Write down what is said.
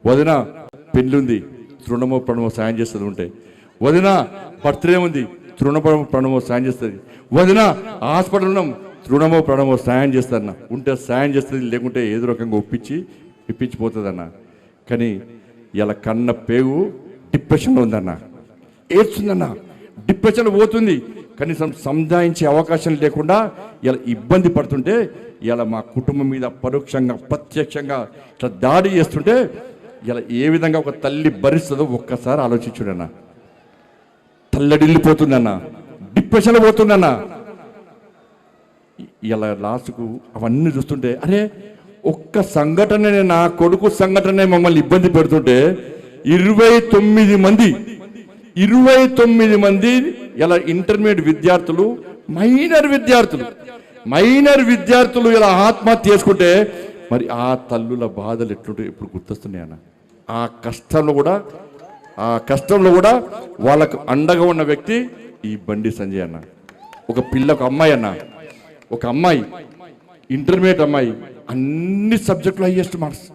వదిన పెళ్ళుంది తృణమో ప్రణమో సాయం చేస్తుంది ఉంటే, వదిన బర్త్డే ఉంది తృణమో ప్రణమో సాయం చేస్తుంది, వదిన హాస్పిటల్ ఉన్నాం తృణమో ప్రణమో సాయం చేస్తారన్న, ఉంటే సాయం చేస్తుంది, లేకుంటే ఏదో రకంగా ఇప్పించిపోతుందన్న. కానీ ఇలా కన్న పేగు డిప్రెషన్లో ఉందన్న, ఏడ్చుందన్న, డిప్రెషన్ పోతుంది, కనీసం సంజాయించే అవకాశం లేకుండా ఇలా ఇబ్బంది పడుతుంటే, ఇలా మా కుటుంబం మీద పరోక్షంగా ప్రత్యక్షంగా ఇట్లా దాడి చేస్తుంటే ఇలా ఏ విధంగా ఒక తల్లి భరిస్తుందో ఒక్కసారి ఆలోచించుడన్న. తల్లడిల్లిపోతుందన్న, డిప్రెషన్లో పోతుందన్న. ఇలా లాస్ట్కు అవన్నీ చూస్తుంటే అరే ఒక్క సంఘటన, నా కొడుకు సంఘటన మమ్మల్ని ఇబ్బంది పెడుతుంటే 29 మంది ఇలా ఇంటర్మీడియట్ విద్యార్థులు, మైనర్ విద్యార్థులు ఇలా ఆత్మహత్య చేసుకుంటే మరి ఆ తల్లుల బాధలు ఎట్లుంటే ఇప్పుడు గుర్తొస్తున్నాయి అన్న. ఆ కష్టంలో కూడా వాళ్ళకు అండగా ఉన్న వ్యక్తి ఈ బండి సంజయ్ అన్న. ఒక అమ్మాయి అన్న, ఒక అమ్మాయి ఇంటర్మీడియట్ అమ్మాయి, అన్ని సబ్జెక్టులు హైయెస్ట్ మార్క్స్,